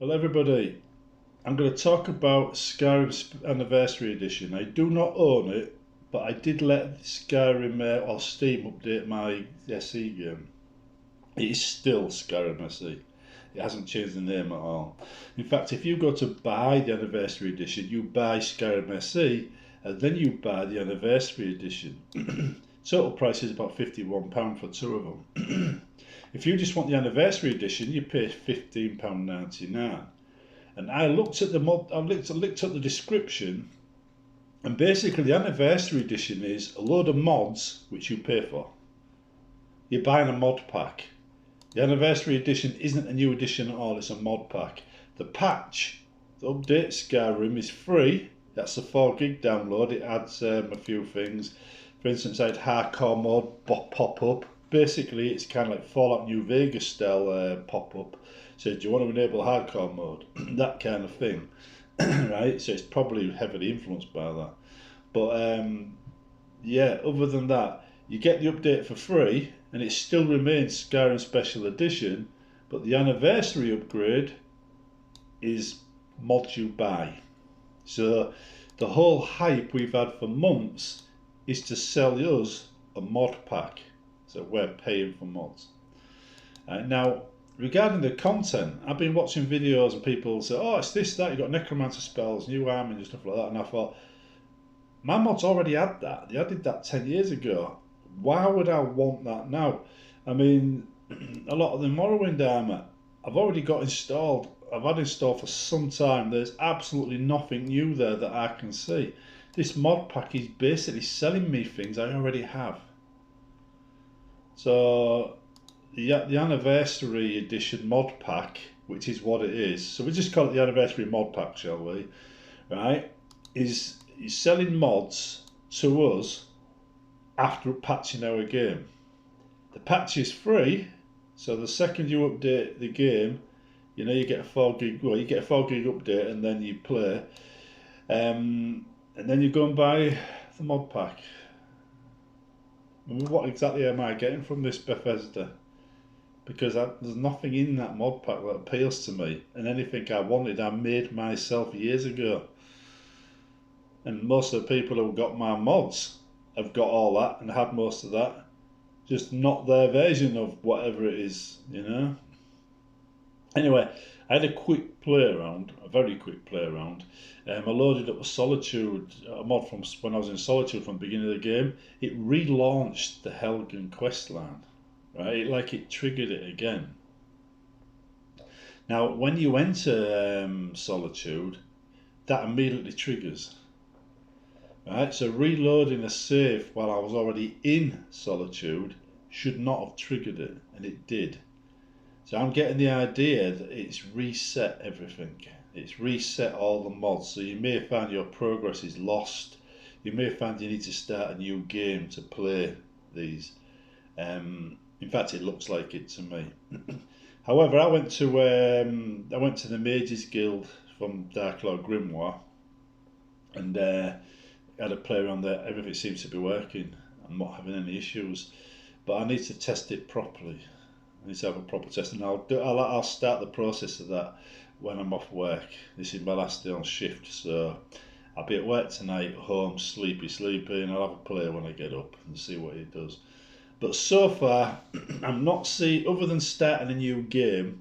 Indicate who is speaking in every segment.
Speaker 1: Well, everybody, I'm going to talk about Skyrim's Anniversary Edition. I do not own it, but I did let Skyrim or Steam update my SE game. It is still Skyrim SE. It hasn't changed the name at all. In fact, if you go to buy the Anniversary Edition, you buy Skyrim SE, and then you buy the Anniversary Edition. Total price is about £51 for two of them. If you just want the Anniversary Edition, you pay £15.99. And I looked at the mod. I looked at the description, and basically the Anniversary Edition is a load of mods which you pay for. You're buying a mod pack. The Anniversary Edition isn't a new edition at all. It's a mod pack. The patch, the update Skyrim is free. That's a 4 gig download. It adds a few things. For instance, I had hardcore mode pop up. Basically, it's kind of like Fallout New Vegas style pop up. So, do you want to enable hardcore mode? That kind of thing, right? So it's probably heavily influenced by that. But yeah, other than that, you get the update for free, and it still remains Skyrim Special Edition. But the anniversary upgrade is mods you buy. So the whole hype we've had for months is to sell us a mod pack. So we're paying for mods. Now, regarding the content, I've been watching videos and people say, oh, it's this, that, you've got necromancer spells, new armor and stuff like that. And I thought, my mods already had that. They added that 10 years ago. Why would I want that now? I mean, a lot of the Morrowind armor I've already got installed. I've had installed for some time. There's absolutely nothing new there that I can see. This mod pack is basically selling me things I already have. So the Anniversary Edition mod pack, which is what it is, so we just call it the Anniversary mod pack, shall we? Right? Is selling mods to us after patching our game. The patch is free, so the second you update the game, you know, you get a 4 gig. Well, you get a 4 gig update, and then you play, and then you go and buy the mod pack. I mean, what exactly am I getting from this Bethesda? Because there's nothing in that mod pack that appeals to me, and anything I wanted I made myself years ago. And most of the people who got my mods have got all that and had most of that, just not their version of whatever it is, you know. Anyway, I had a quick play around, a very quick play around. I loaded up a Solitude, a mod from when I was in Solitude from the beginning of the game. It relaunched the Helgen questline, right? Like it triggered it again. Now, when you enter Solitude, that immediately triggers. Right, so reloading a save while I was already in Solitude should not have triggered it, and it did. So I'm getting the idea that it's reset everything. It's reset all the mods. So you may find your progress is lost. You may find you need to start a new game to play these. In fact, it looks like it to me. However, I went to the Mages Guild from Dark Lord Grimoire, and had a play around there. Everything seems to be working. I'm not having any issues, but I need to test it properly. I need to have a proper test, and I'll start the process of that when I'm off work. This is my last day on shift, so I'll be at work tonight, home, sleepy, and I'll have a play when I get up and see what it does. But so far, I'm not seeing, other than starting a new game,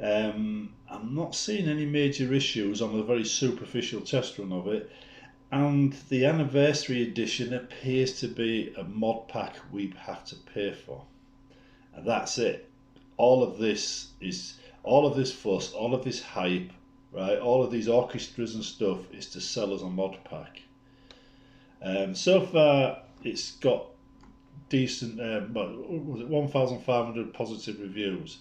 Speaker 1: I'm not seeing any major issues on a very superficial test run of it. And the Anniversary Edition appears to be a mod pack we have to pay for. And that's it. All of this fuss, all of this hype, right? All of these orchestras and stuff is to sell us a mod pack. So far, it's got decent, 1,500 positive reviews.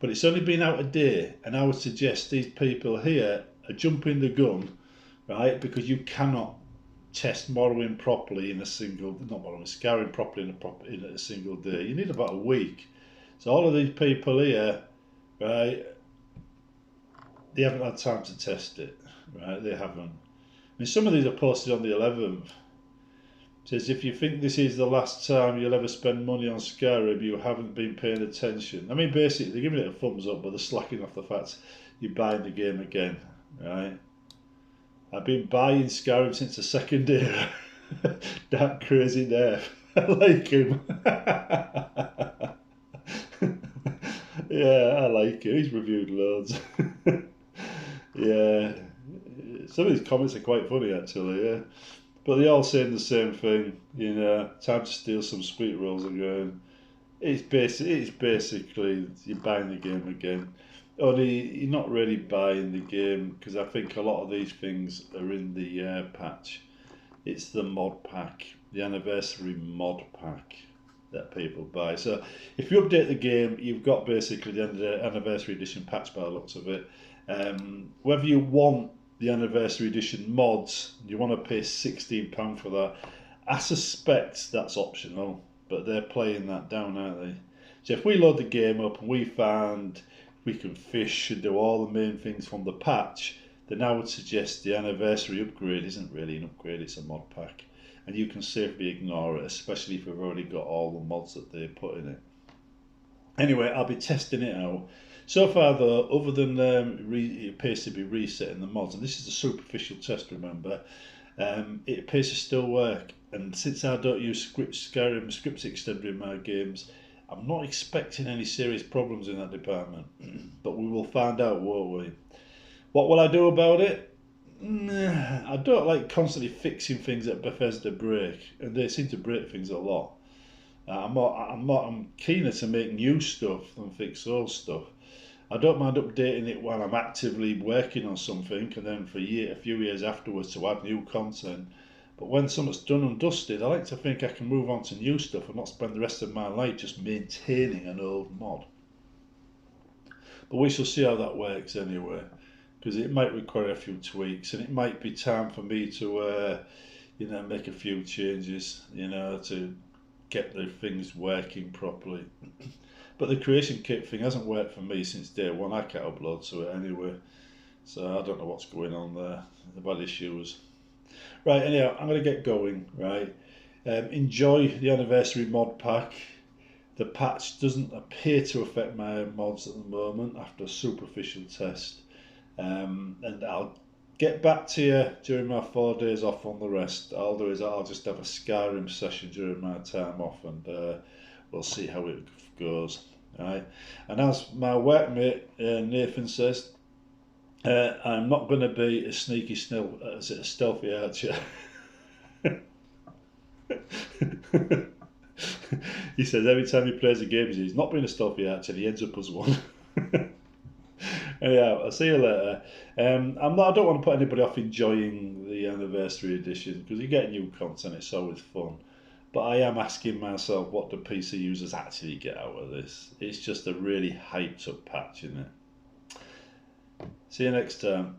Speaker 1: But it's only been out a day, and I would suggest these people here are jumping the gun, right? Because you cannot test Morrowind properly in a single, not Morrowind, Skyrim properly in a single day. You need about a week. So all of these people here, right, they haven't had time to test it, right? They haven't. I mean, some of these are posted on the 11th. Says, if you think this is the last time you'll ever spend money on Skyrim, you haven't been paying attention. I mean, basically, they're giving it a thumbs up, but they're slacking off the fact you're buying the game again, right? I've been buying Skyrim since the second day. That crazy Dave. I like him. Yeah, I like him. He's reviewed loads. Yeah. Some of these comments are quite funny, actually, yeah. But they all saying the same thing, you know, time to steal some sweet rolls again. It's basically you're buying the game again. Only you're not really buying the game because I think a lot of these things are in the patch. It's the mod pack, the anniversary mod pack that people buy. So if you update the game, you've got basically the anniversary edition patch by the looks of it. Whether you want the anniversary edition mods, you want to pay £16 for that. I suspect that's optional, but they're playing that down, aren't they? So if we load the game up and we find we can fish and do all the main things from the patch, then I would suggest the anniversary upgrade isn't really an upgrade, it's a mod pack. And you can safely ignore it, especially if you've already got all the mods that they put in it. Anyway, I'll be testing it out. So far though, other than it appears to be resetting the mods, and this is a superficial test, remember, it appears to still work. And since I don't use Skyrim script extender in my games, I'm not expecting any serious problems in that department. But we will find out, won't we? What will I do about it? I don't like constantly fixing things that Bethesda break, and they seem to break things a lot. I'm keener to make new stuff than fix old stuff. I don't mind updating it while I'm actively working on something, and then for a few years afterwards to add new content. But when something's done and dusted, I like to think I can move on to new stuff and not spend the rest of my life just maintaining an old mod. But we shall see how that works anyway, because it might require a few tweaks, and it might be time for me to, make a few changes, to get the things working properly. But the creation kit thing hasn't worked for me since day one. I can't upload to it anyway, so I don't know what's going on there. I've had issues. Right, anyhow, I'm going to get going, right? Enjoy the anniversary mod pack. The patch doesn't appear to affect my mods at the moment after a superficial test. And I'll get back to you during my 4 days off on the rest. All I'll do is I'll just have a Skyrim session during my time off, and we'll see how it goes. Right? And as my workmate Nathan says, I'm not going to be a sneaky stealthy archer. He says every time he plays a game, he's not being a stealthy archer, he ends up as one. Anyhow, I'll see you later. I don't want to put anybody off enjoying the anniversary edition because you get new content, it's always fun. But I am asking myself, what do PC users actually get out of this? It's just a really hyped up patch, isn't it? See you next time.